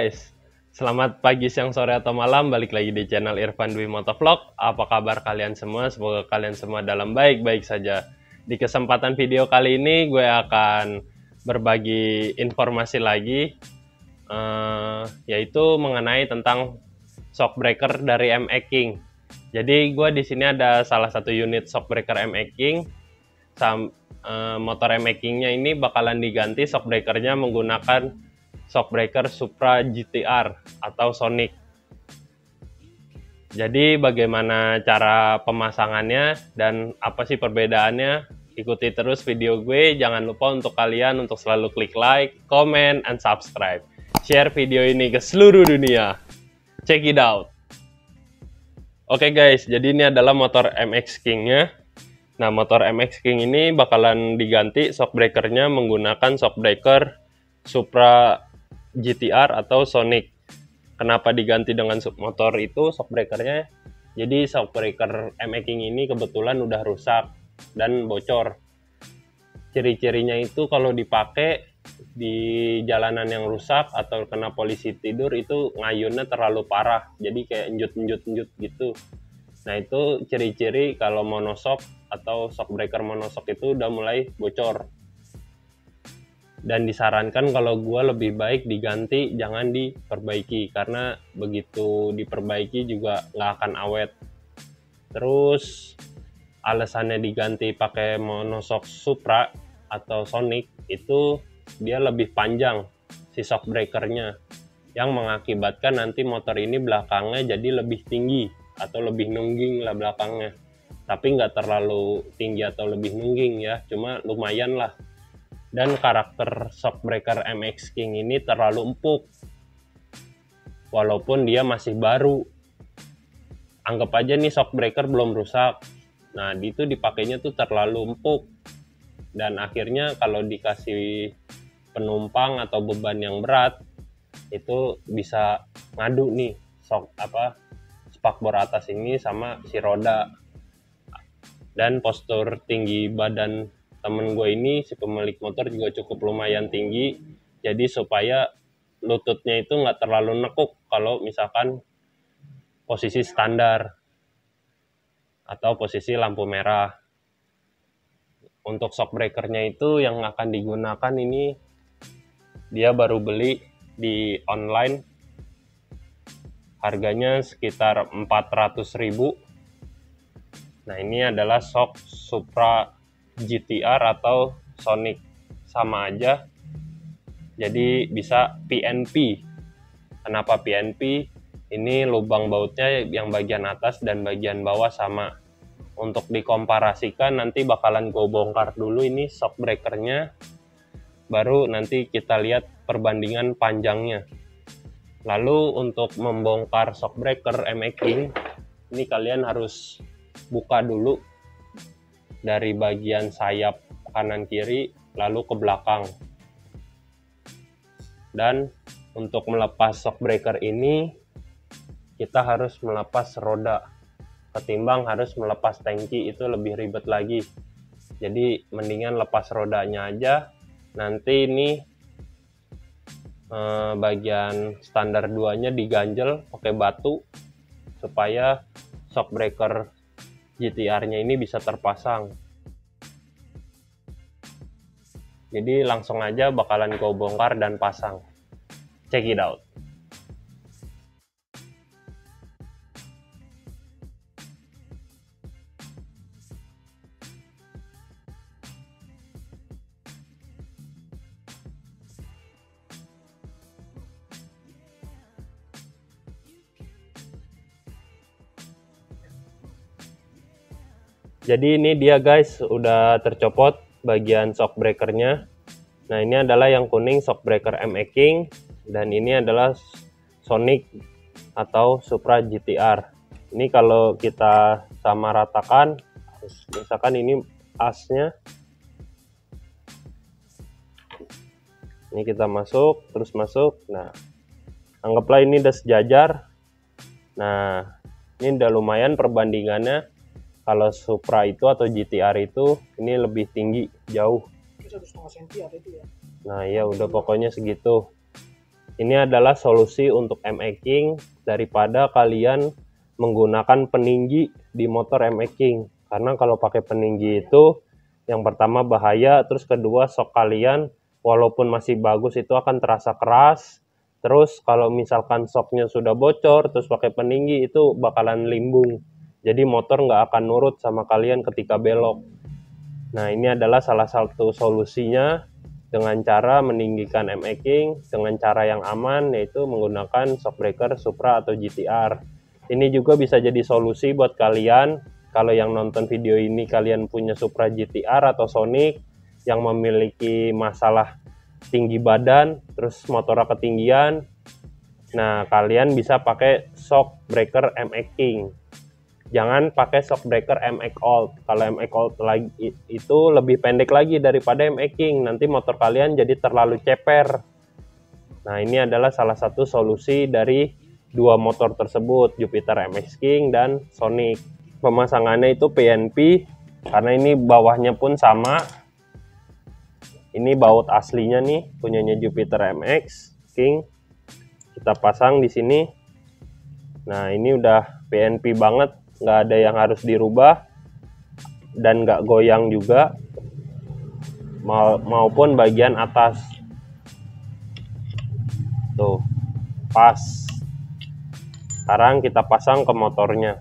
guys, selamat pagi, siang, sore, atau malam. Balik lagi di channel Irfan Dwi Motovlog. Apa kabar kalian semua? Semoga kalian semua dalam baik-baik saja. Di kesempatan video kali ini gue akan berbagi informasi lagi, yaitu mengenai tentang shockbreaker dari ME King. Jadi gue di sini ada salah satu unit shockbreaker ME King. Motor ME King-nya ini bakalan diganti shockbreakernya menggunakan shockbreaker Supra GTR atau Sonic. Jadi bagaimana cara pemasangannya dan apa sih perbedaannya? Ikuti terus video gue. Jangan lupa untuk kalian untuk selalu klik like, comment, and subscribe. Share video ini ke seluruh dunia. Check it out. Oke guys, jadi ini adalah motor MX King-nya. Nah, motor MX King ini bakalan diganti shockbreakernya menggunakan shockbreaker Supra GTR atau Sonic. Kenapa diganti dengan motor itu shockbreakernya? Jadi shockbreaker ME King ini kebetulan udah rusak dan bocor. Ciri-cirinya itu kalau dipakai di jalanan yang rusak atau kena polisi tidur itu ngayunnya terlalu parah. Jadi kayak enjut-enjut gitu. Nah, itu ciri-ciri kalau monoshock atau shockbreaker monoshock itu udah mulai bocor. Dan disarankan kalau gue lebih baik diganti, jangan diperbaiki, karena begitu diperbaiki juga nggak akan awet. Terus alasannya diganti pakai monoshock Supra atau Sonic itu dia lebih panjang si shockbreakernya, yang mengakibatkan nanti motor ini belakangnya jadi lebih tinggi atau lebih nungging lah belakangnya. Tapi nggak terlalu tinggi atau lebih nungging ya, cuma lumayan lah. Dan karakter shockbreaker MX King ini terlalu empuk walaupun dia masih baru. Anggap aja nih shockbreaker belum rusak, nah itu dipakainya tuh terlalu empuk, dan akhirnya kalau dikasih penumpang atau beban yang berat itu bisa ngadu nih spakbor atas ini sama si roda. Dan postur tinggi badan temen gue ini, si pemilik motor, juga cukup lumayan tinggi, jadi supaya lututnya itu nggak terlalu nekuk kalau misalkan posisi standar atau posisi lampu merah. Untuk shockbreakernya itu yang akan digunakan ini dia baru beli di online, harganya sekitar 400.000. Nah, ini adalah shock Supra GTR atau Sonic, sama aja, jadi bisa PNP. Kenapa PNP? Ini lubang bautnya yang bagian atas dan bagian bawah sama. Untuk dikomparasikan nanti bakalan gue bongkar dulu ini shockbreakernya, baru nanti kita lihat perbandingan panjangnya. Lalu untuk membongkar shockbreaker ME King ini kalian harus buka dulu dari bagian sayap kanan kiri lalu ke belakang. Dan untuk melepas shockbreaker ini kita harus melepas roda, ketimbang harus melepas tangki, itu lebih ribet lagi. Jadi mendingan lepas rodanya aja. Nanti ini bagian standar 2 nya diganjel pakai batu supaya shockbreaker GTR-nya ini bisa terpasang. Jadi langsung aja bakalan gue bongkar dan pasang. Check it out. Jadi ini dia guys, udah tercopot bagian shockbreakernya. Nah, ini adalah yang kuning shockbreaker ME King, dan ini adalah Sonic atau Supra GTR. Ini kalau kita sama ratakan, misalkan ini asnya, ini kita masuk, terus masuk. Nah, anggaplah ini udah sejajar. Nah, ini udah lumayan perbandingannya. Kalau Supra itu atau GTR itu ini lebih tinggi jauh. 1,5 cm ada itu ya. Nah, ya udah pokoknya segitu. Ini adalah solusi untuk M-King daripada kalian menggunakan peninggi di motor M-King. Karena kalau pakai peninggi itu yang pertama bahaya, terus kedua shock kalian walaupun masih bagus itu akan terasa keras. Terus kalau misalkan shocknya sudah bocor terus pakai peninggi itu bakalan limbung. Jadi motor nggak akan nurut sama kalian ketika belok. Nah, ini adalah salah satu solusinya dengan cara meninggikan M-King dengan cara yang aman, yaitu menggunakan shockbreaker Supra atau GTR. Ini juga bisa jadi solusi buat kalian kalau yang nonton video ini kalian punya Supra GTR atau Sonic yang memiliki masalah tinggi badan terus motornya ketinggian. Nah, kalian bisa pakai shockbreaker M-King. Jangan pakai shockbreaker M-X Old. Kalau M-X Old lagi itu lebih pendek lagi daripada M-King. Nanti motor kalian jadi terlalu ceper. Nah, ini adalah salah satu solusi dari dua motor tersebut, Jupiter MX King dan Sonic. Pemasangannya itu PNP karena ini bawahnya pun sama. Ini baut aslinya nih, punyanya Jupiter MX King. Kita pasang di sini. Nah, ini udah PNP banget. Nggak ada yang harus dirubah dan nggak goyang juga, maupun bagian atas tuh pas. Sekarang kita pasang ke motornya.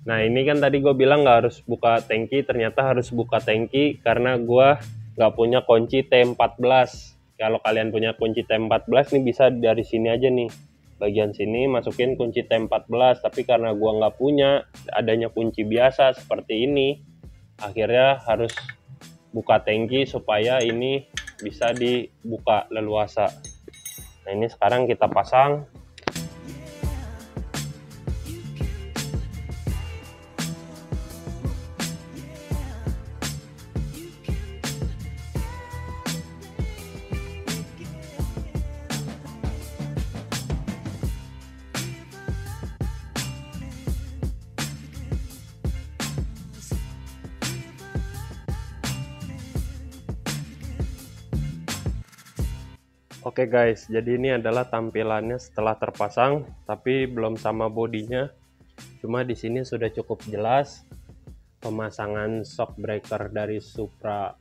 Nah, ini kan tadi gue bilang nggak harus buka tangki, ternyata harus buka tangki karena gue nggak punya kunci T14. Kalau kalian punya kunci T14 nih bisa dari sini aja nih, bagian sini masukin kunci T14, tapi karena gua nggak punya, adanya kunci biasa seperti ini, akhirnya harus buka tangki supaya ini bisa dibuka leluasa. Nah, ini sekarang kita pasang. Oke guys, jadi ini adalah tampilannya setelah terpasang, tapi belum sama bodinya. Cuma di sini sudah cukup jelas pemasangan shockbreaker dari Supra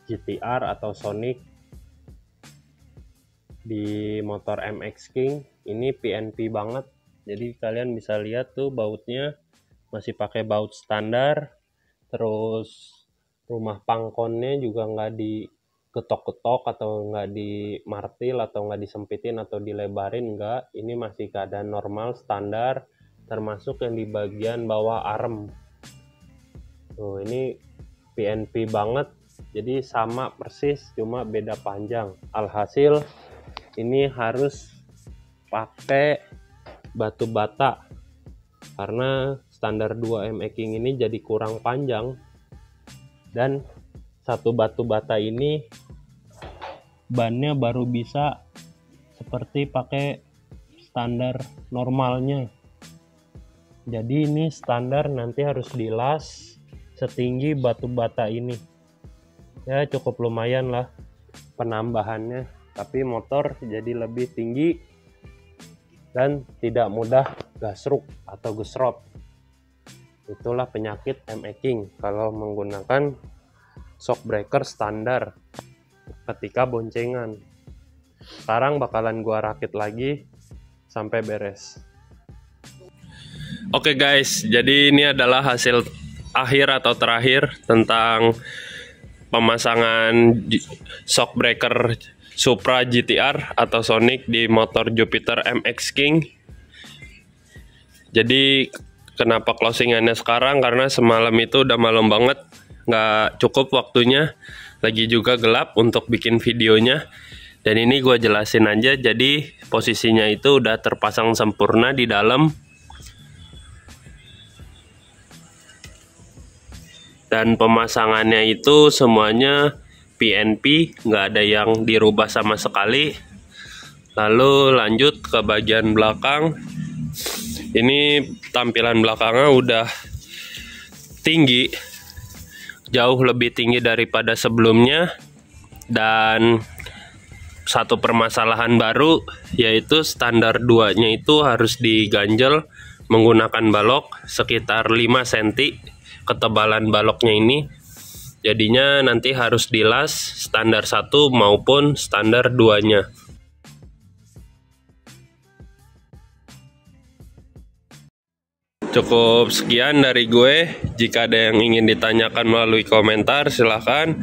GTR atau Sonic di motor MX King. Ini PNP banget. Jadi kalian bisa lihat tuh bautnya masih pakai baut standar. Terus rumah pangkonnya juga nggak diketok-ketok atau nggak dimartil atau nggak disempitin atau dilebarin, enggak. Ini masih keadaan normal standar, termasuk yang di bagian bawah arm. Tuh, ini PNP banget, jadi sama persis cuma beda panjang. Alhasil ini harus pakai batu bata karena standar 2 M-King ini jadi kurang panjang, dan satu batu bata ini bannya baru bisa seperti pakai standar normalnya. Jadi ini standar nanti harus dilas setinggi batu bata ini. Ya cukup lumayan lah penambahannya, tapi motor jadi lebih tinggi dan tidak mudah gasruk atau gesrot. Itulah penyakit M-King kalau menggunakan shockbreaker standar ketika boncengan. Sekarang bakalan gua rakit lagi sampai beres. Oke guys, jadi ini adalah hasil akhir atau terakhir tentang pemasangan shockbreaker Supra GTR atau Sonic di motor Jupiter MX King. Jadi kenapa closingannya sekarang, karena semalam itu udah malam banget, nggak cukup waktunya, lagi juga gelap untuk bikin videonya. Dan ini gue jelasin aja. Jadi posisinya itu udah terpasang sempurna di dalam, dan pemasangannya itu semuanya PNP, nggak ada yang dirubah sama sekali. Lalu lanjut ke bagian belakang. Ini tampilan belakangnya udah tinggi, jauh lebih tinggi daripada sebelumnya, dan satu permasalahan baru, yaitu standar 2-nya itu harus diganjel menggunakan balok sekitar 5 cm ketebalan baloknya ini. Jadinya nanti harus dilas standar 1 maupun standar 2-nya. Cukup sekian dari gue. Jika ada yang ingin ditanyakan melalui komentar, silahkan.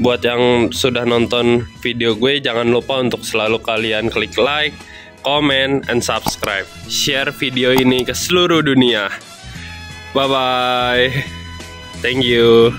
Buat yang sudah nonton video gue, jangan lupa untuk selalu kalian klik like, comment, and subscribe. Share video ini ke seluruh dunia. Bye-bye. Thank you.